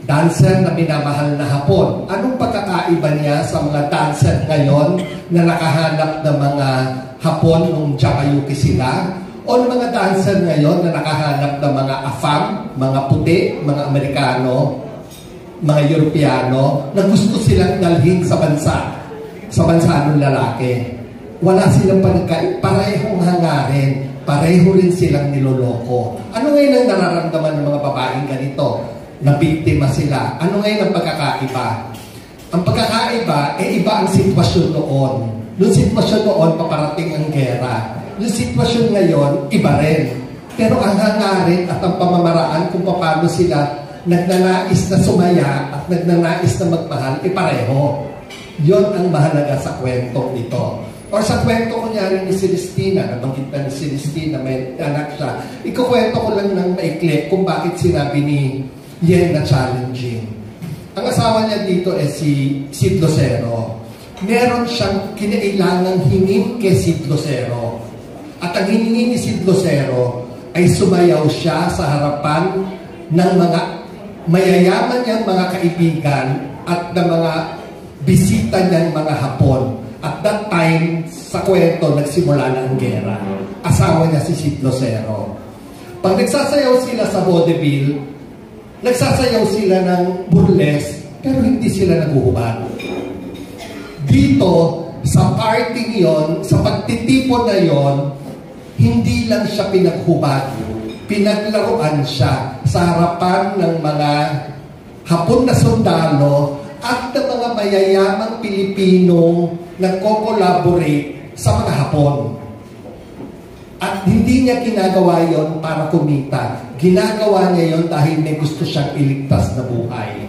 dancer na minamahal na Hapon. Anong pagkakaiba niya sa mga dancer ngayon na nakahanap ng mga Hapon nung Japayuki sila? O mga dancer ngayon na nakahanap ng mga Afam, mga puti, mga Amerikano, mga Europeyano, na gusto silang dalhin sa bansa ng lalaki. Wala silang parehong hangarin, pareho rin silang niloloko. Ano ngayon ang nararamdaman ng mga babaeng ganito? Na biktima sila. Ano ngayon ang pagkakaiba? Ang pagkakaiba, iba ang sitwasyon noon. Noong sitwasyon noon, paparating ang gera. Yung sitwasyon ngayon, iba rin. Pero ang hangarin at ang pamamaraan kung paano sila nagnanais na sumaya at nagnanais na magmahal, pareho. Yon ang mahalaga sa kwentong ito. Or sa kwento kunyari ni Celestina, nabanggit na ni Celestina, may anak siya, ikukwento ko lang ng maikli kung bakit sinabi ni Yen na challenging. Ang asawa niya dito si Sid Lucero. Meron siyang kinailangang hingin kay Sid Lucero. At ang hiningi ni Sid Lucero ay sumayaw siya sa harapan ng mga mayayaman niyang mga kaibigan at ng mga bisita niyang mga Hapon. At that time, sa kwento, nagsimula na ang gera. Asawa niya si Sid Lucero. Pag nagsasayaw sila sa vaudeville, nagsasayaw sila ng burlesque, pero hindi sila naguhubad. Dito, sa party yon, sa pagtitipon na yon, hindi lang siya pinaghubad. Pinaglaruan siya sa harapan ng mga Hapon na sundalo at ng mga mayayamang Pilipinong nagko-collaborate sa mga Hapon. At hindi niya ginagawa yon para kumita. Ginagawa niya yon dahil may gusto siyang iligtas na buhay.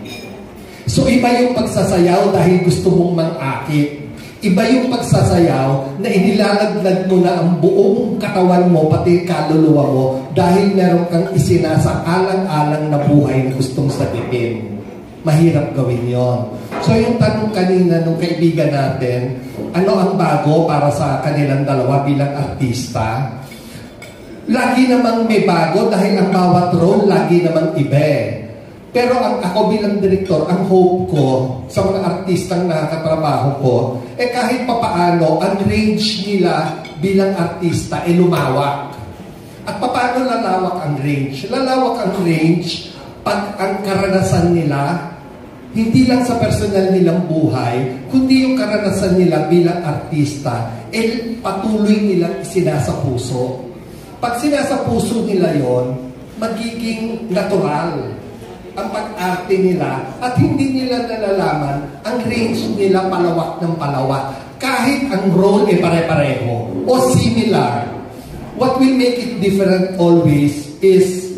So iba yung pagsasayaw dahil gusto mong mang-akit. Iba yung pagsasayaw na inilalaglag mo na ang buong katawan mo, pati kaluluwa mo, dahil meron kang isinasaalang-alang na buhay na gustong sabihin. Mahirap gawin yon. So yung tanong kanina nung kaibigan natin, ano ang bago para sa kanilang dalawa bilang artista? Lagi namang may bago dahil ang bawat role lagi namang iba. Pero ako bilang direktor, ang hope ko sa mga artistang nakakatrabaho ko, kahit papaano, ang range nila bilang artista lumawak. At papaano lalawak ang range? Lalawak ang range pag ang karanasan nila, hindi lang sa personal nilang buhay, kundi yung karanasan nila bilang artista, patuloy nilang sinasapuso. Pag sinasapuso nila yon, magiging natural ang pag-arte nila at hindi nila nalalaman ang range nila palawak ng palawak. Kahit ang role pare-pareho o similar. What will make it different always is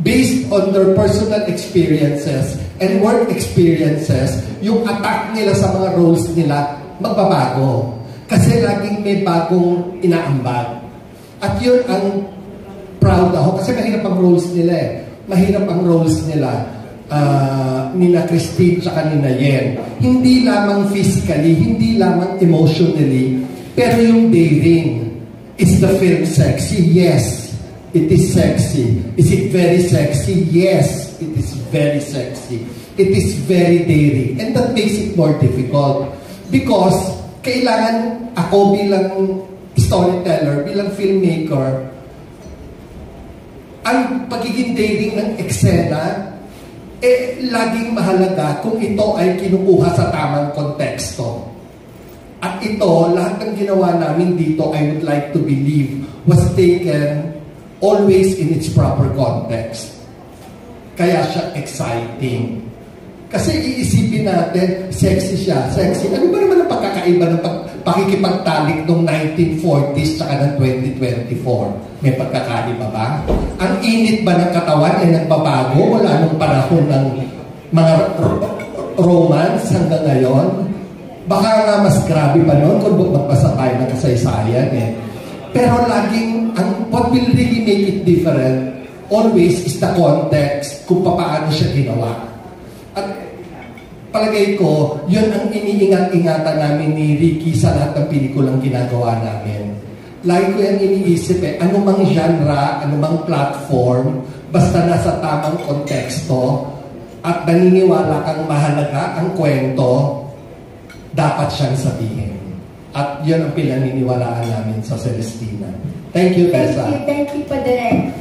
based on their personal experiences and work experiences, yung attack nila sa mga roles nila magbabago. Kasi laging may bagong inaambag. At yun ang proud ako kasi mahirap ang roles nila Mahirap ang roles nila nina Christine at nina Yen. Hindi lamang physically, hindi lamang emotionally, pero yung daring. Is the film sexy? Yes, it is sexy. Is it very sexy? Yes, it is very sexy. It is very daring. And that makes it more difficult. Because kailangan ako bilang storyteller, bilang filmmaker, ang pagiging daring ng eksena, laging mahalaga kung ito ay kinukuha sa tamang konteksto. At ito, lahat ng ginawa namin dito, I would like to believe, was taken always in its proper context. Kaya siya exciting. Kasi iisipin natin, sexy siya, sexy. Ano ba naman ang pagkakaiba ng pakikipagtalik noong 1940s tsaka ng 2024? May pagkakaiba ba? Ang init ba ng katawan ay nagbabago? Wala nung panahon ng mga romance hanggang ngayon? Baka nga mas grabe pa noon kung magbasa tayo ng kasaysayan Pero laging, what will really make it different always is the context kung paano siya ginawa. At palagay ko, yun ang iniingat-ingatan namin ni Ricky sa lahat ng pelikulang ginagawa namin. Lagi ko yan iniisip anumang genre, anumang platform, basta nasa tamang konteksto, at naniniwala kang mahalaga ang kwento, dapat siyang sabihin. At yun ang pinaniniwalaan namin sa Celestina. Thank you, Tessa. Thank you, Padre.